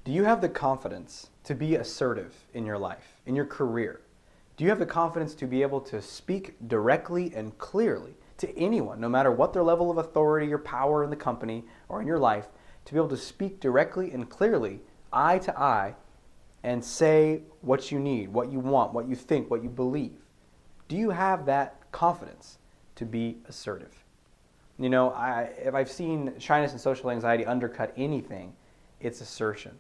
Do you have the confidence to be assertive in your life, in your career? Do you have the confidence to be able to speak directly and clearly to anyone, no matter what their level of authority or power in the company or in your life, to be able to speak directly and clearly, eye to eye, and say what you need, what you want, what you think, what you believe? Do you have that confidence to be assertive? You know, if I've seen shyness and social anxiety undercut anything, it's assertion.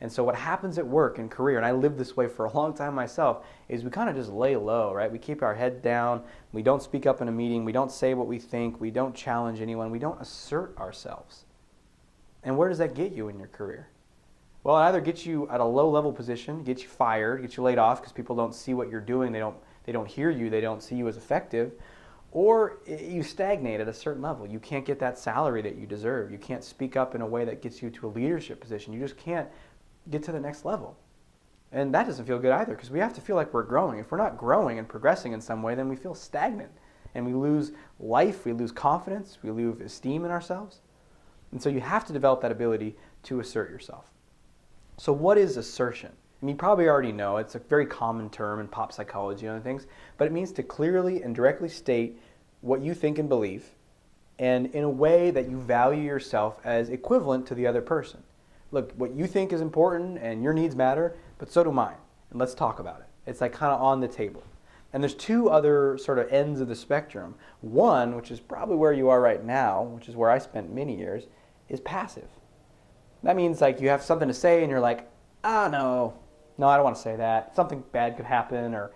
And so what happens at work and career, and I lived this way for a long time myself, is we kind of just lay low, right? We keep our head down, we don't speak up in a meeting, we don't say what we think, we don't challenge anyone, we don't assert ourselves. And where does that get you in your career? Well, it either gets you at a low-level position, gets you fired, gets you laid off because people don't see what you're doing, they don't hear you, they don't see you as effective, or you stagnate at a certain level. You can't get that salary that you deserve. You can't speak up in a way that gets you to a leadership position. You just can't get to the next level. And that doesn't feel good either, because we have to feel like we're growing. If we're not growing and progressing in some way, then we feel stagnant. And we lose life, we lose confidence, we lose esteem in ourselves. And so you have to develop that ability to assert yourself. So what is assertion? I mean, you probably already know. It's a very common term in pop psychology and other things. But it means to clearly and directly state what you think and believe, and in a way that you value yourself as equivalent to the other person. Look, what you think is important and your needs matter, but so do mine. And let's talk about it. It's like kind of on the table. And there's two other sort of ends of the spectrum. One, which is probably where you are right now, which is where I spent many years, is passive. That means like you have something to say and you're like, no, I don't want to say that. Something bad could happen, or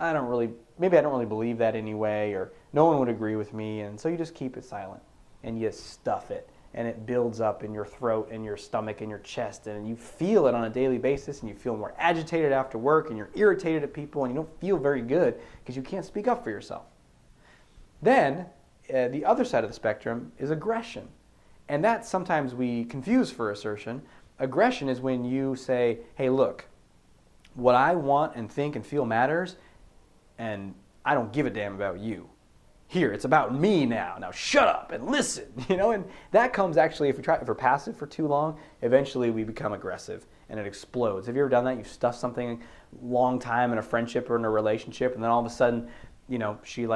maybe I don't really believe that anyway, or no one would agree with me, and so you just keep it silent and you stuff it. And it builds up in your throat and your stomach and your chest, and you feel it on a daily basis, and you feel more agitated after work, and you're irritated at people, and you don't feel very good because you can't speak up for yourself. Then, the other side of the spectrum is aggression. And that sometimes we confuse for assertion. Aggression is when you say, hey, look, what I want and think and feel matters, and I don't give a damn about you. Here, it's about me now. Now shut up and listen, and that comes actually, if we're passive for too long, eventually we become aggressive and it explodes. Have you ever done that? You've stuffed something a long time in a friendship or in a relationship, and then all of a sudden, she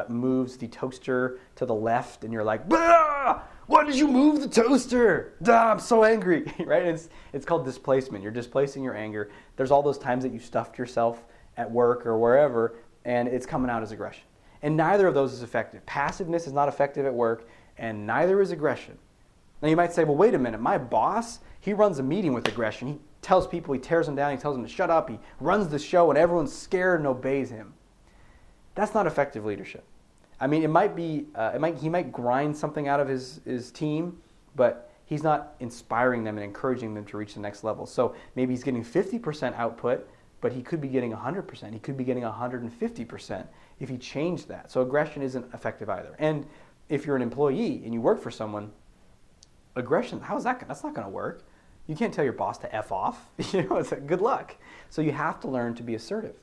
moves the toaster to the left, and you're like, bah! Why did you move the toaster? I'm so angry, right? And it's called displacement. You're displacing your anger. There's all those times that you stuffed yourself at work or wherever, and it's coming out as aggression. And neither of those is effective. Passiveness is not effective at work, and neither is aggression. Now you might say, well, wait a minute. My boss, he runs a meeting with aggression. He tells people, he tears them down, he tells them to shut up, he runs the show, and everyone's scared and obeys him. That's not effective leadership. I mean, it might be, he might grind something out of his team, but he's not inspiring them and encouraging them to reach the next level. So maybe he's getting 50% output, but he could be getting 100%. He could be getting 150% if he changed that. So aggression isn't effective either. And if you're an employee and you work for someone, aggression, how's that? That's not going to work. You can't tell your boss to F off. It's like, good luck. So you have to learn to be assertive.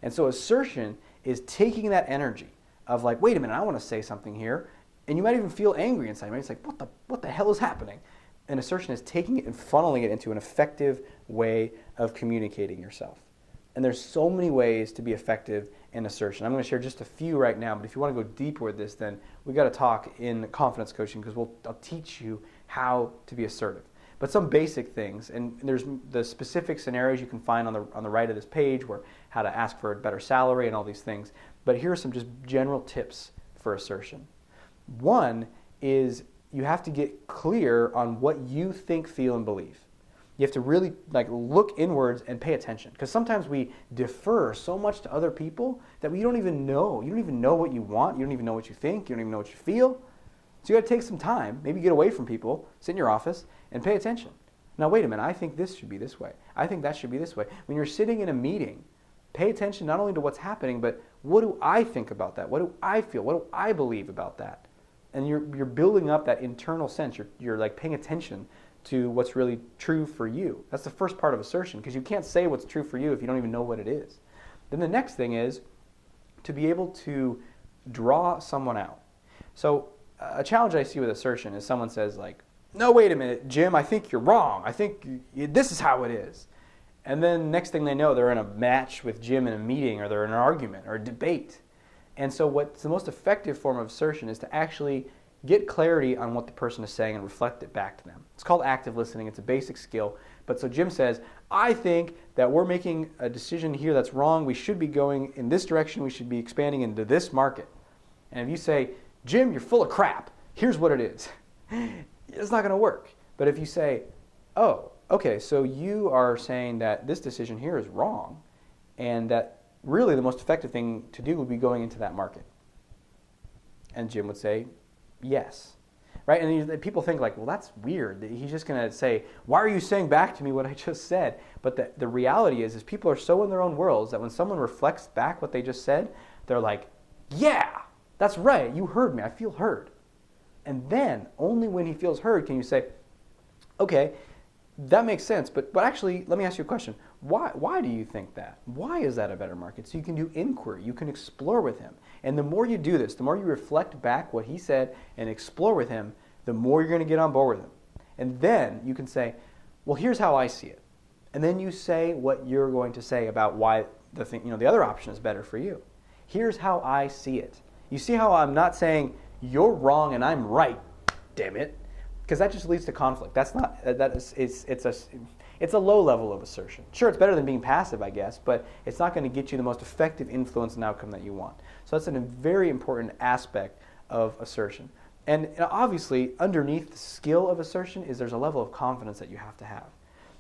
And so assertion is taking that energy of like, wait a minute, I want to say something here. And you might even feel angry inside. It's like, what the hell is happening? And assertion is taking it and funneling it into an effective way of communicating yourself. And there's so many ways to be effective in assertion. I'm going to share just a few right now, but if you want to go deeper with this, then we've got to talk in confidence coaching, because I'll teach you how to be assertive. But some basic things, and there's the specific scenarios you can find on the right of this page, where how to ask for a better salary and all these things. But here are some just general tips for assertion. One is you have to get clear on what you think, feel, and believe. You have to really look inwards and pay attention, because sometimes we defer so much to other people that we don't even know. You don't even know what you want. You don't even know what you think. You don't even know what you feel. So you got to take some time, maybe get away from people, sit in your office, and pay attention. Now, wait a minute. I think this should be this way. I think that should be this way. When you're sitting in a meeting, pay attention not only to what's happening, but what do I think about that? What do I feel? What do I believe about that? And you're building up that internal sense. You're paying attention to what's really true for you. That's the first part of assertion, because you can't say what's true for you if you don't even know what it is. Then the next thing is to be able to draw someone out. So a challenge I see with assertion is someone says no, wait a minute, Jim, I think you're wrong. I think this is how it is. And then next thing they know, they're in a match with Jim in a meeting, or they're in an argument or a debate. And so what's the most effective form of assertion is to actually get clarity on what the person is saying and reflect it back to them. It's called active listening. It's a basic skill. But so Jim says, I think that we're making a decision here that's wrong. We should be going in this direction. We should be expanding into this market. And if you say, Jim, you're full of crap. Here's what it is. It's not going to work. But if you say, oh, okay, so you are saying that this decision here is wrong, and that really the most effective thing to do would be going into that market. And Jim would say, yes. Right? And people think like, well, that's weird. He's just going to say, why are you saying back to me what I just said? But the reality is people are so in their own worlds that when someone reflects back what they just said, they're like, yeah, that's right. You heard me. I feel heard. And then only when he feels heard can you say, okay, that makes sense, but actually, let me ask you a question. Why do you think that? Why is that a better market? So you can do inquiry. You can explore with him. And the more you do this, the more you reflect back what he said and explore with him, the more you're going to get on board with him. And then you can say, well, here's how I see it. And then you say what you're going to say about why the other option is better for you. Here's how I see it. You see how I'm not saying you're wrong and I'm right, damn it. Because that just leads to conflict. It's a low level of assertion. Sure, it's better than being passive, I guess, but it's not going to get you the most effective influence and outcome that you want. So that's a very important aspect of assertion. And obviously, underneath the skill of assertion is there's a level of confidence that you have to have.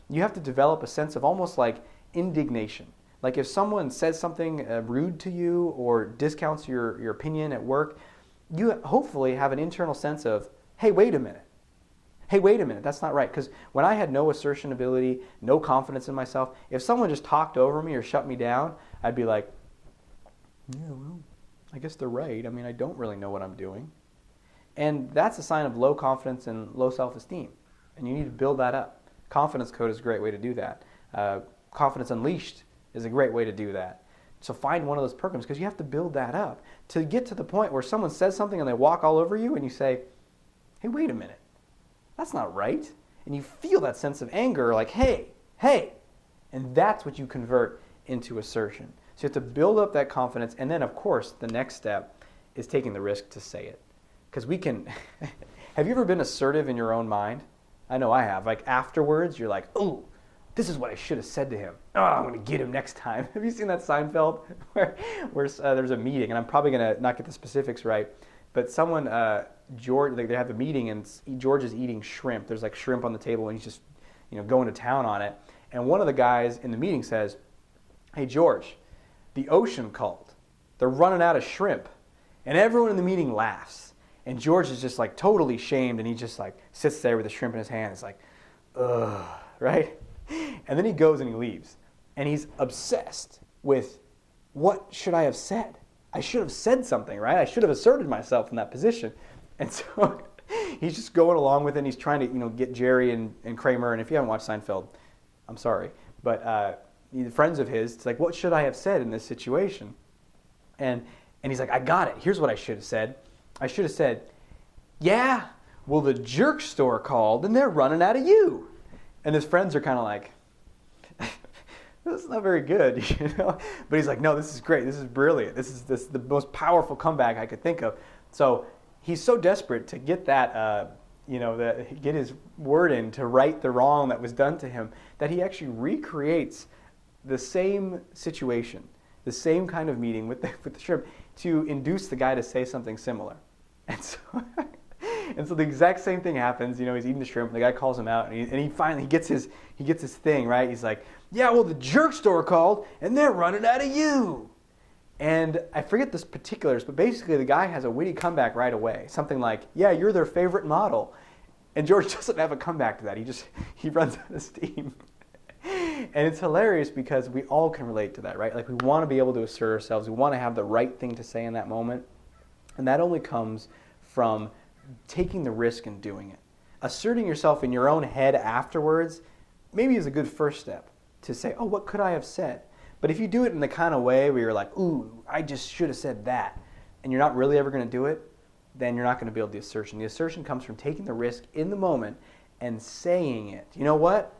You have to develop a sense of almost like indignation. Like if someone says something rude to you or discounts your opinion at work, you hopefully have an internal sense of, hey, wait a minute. Hey, wait a minute, that's not right. Because when I had no assertion ability, no confidence in myself, if someone just talked over me or shut me down, I'd be like, yeah, well, I guess they're right. I mean, I don't really know what I'm doing. And that's a sign of low confidence and low self-esteem. And you need to build that up. Confidence code is a great way to do that. Confidence Unleashed is a great way to do that. So find one of those programs because you have to build that up to get to the point where someone says something and they walk all over you and you say, hey, wait a minute. That's not right. And you feel that sense of anger like, hey. And that's what you convert into assertion. So you have to build up that confidence. And then, of course, the next step is taking the risk to say it. Because we can... Have you ever been assertive in your own mind? I know I have. Like afterwards, you're like, oh, this is what I should have said to him. Oh, I'm going to get him next time. Have you seen that Seinfeld where there's a meeting? And I'm probably going to not get the specifics right. But someone... George, they have a meeting and George is eating shrimp. There's like shrimp on the table and he's just, going to town on it. And one of the guys in the meeting says, hey, George, the ocean called. They're running out of shrimp. And everyone in the meeting laughs. And George is just like totally shamed and he just like sits there with the shrimp in his hand. It's like, ugh, right? And then he goes and he leaves. And he's obsessed with what should I have said? I should have said something, right? I should have asserted myself in that position. And so he's just going along with it. And he's trying to, get Jerry and Kramer. And if you haven't watched Seinfeld, I'm sorry. But friends of his, it's like, what should I have said in this situation? And he's like, I got it. Here's what I should have said. I should have said, yeah, well, the jerk store called and they're running out of you. And his friends are kind of like, that's not very good, But he's like, no, this is great. This is brilliant. This is the most powerful comeback I could think of. So he's so desperate to get that, get his word in to right the wrong that was done to him that he actually recreates the same situation, the same kind of meeting with the shrimp to induce the guy to say something similar. And so the exact same thing happens. He's eating the shrimp and the guy calls him out and he finally gets his thing, right? He's like, yeah, well, the jerk store called and they're running out of you. And I forget the particulars, but basically the guy has a witty comeback right away. Something like, yeah, you're their favorite model. And George doesn't have a comeback to that. He runs out of steam. And it's hilarious because we all can relate to that, right? Like we want to be able to assert ourselves. We want to have the right thing to say in that moment. And that only comes from taking the risk and doing it. Asserting yourself in your own head afterwards maybe is a good first step to say, oh, what could I have said? But if you do it in the kind of way where you're like, ooh, I just should have said that, and you're not really ever going to do it, then you're not going to build the assertion. The assertion comes from taking the risk in the moment and saying it. You know what?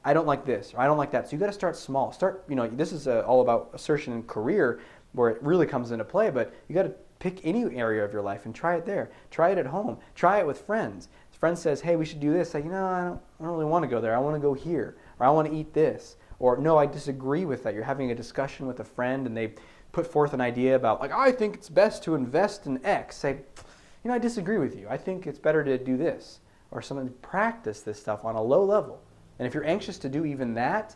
I don't like this, or I don't like that. So you got to start small. This is all about assertion in career, where it really comes into play, but you got to pick any area of your life and try it there. Try it at home. Try it with friends. If a friend says, hey, we should do this. Say, I don't really want to go there. I want to go here, or I want to eat this. Or, no, I disagree with that. You're having a discussion with a friend and they put forth an idea about, I think it's best to invest in X. Say, I disagree with you. I think it's better to do this. Or something. Practice this stuff on a low level. And if you're anxious to do even that,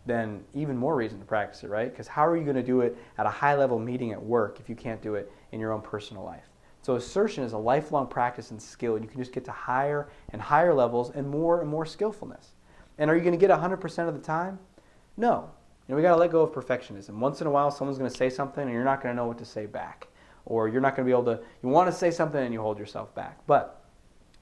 then even more reason to practice it, right? Because how are you going to do it at a high-level meeting at work if you can't do it in your own personal life? So assertion is a lifelong practice and skill, and you can just get to higher and higher levels and more skillfulness. And are you going to get 100% of the time? No. We got to let go of perfectionism. Once in a while, someone's going to say something, and you're not going to know what to say back. Or you're not going to be able to, you want to say something, and you hold yourself back. But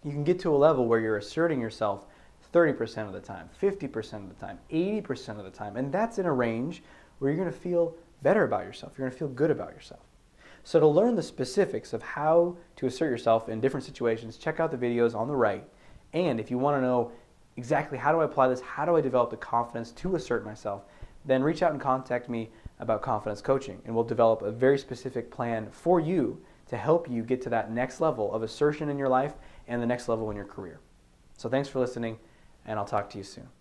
you can get to a level where you're asserting yourself 30% of the time, 50% of the time, 80% of the time. And that's in a range where you're going to feel better about yourself. You're going to feel good about yourself. So to learn the specifics of how to assert yourself in different situations, check out the videos on the right. And if you want to know exactly how do I apply this, how do I develop the confidence to assert myself, then reach out and contact me about confidence coaching. And we'll develop a very specific plan for you to help you get to that next level of assertion in your life and the next level in your career. So thanks for listening, and I'll talk to you soon.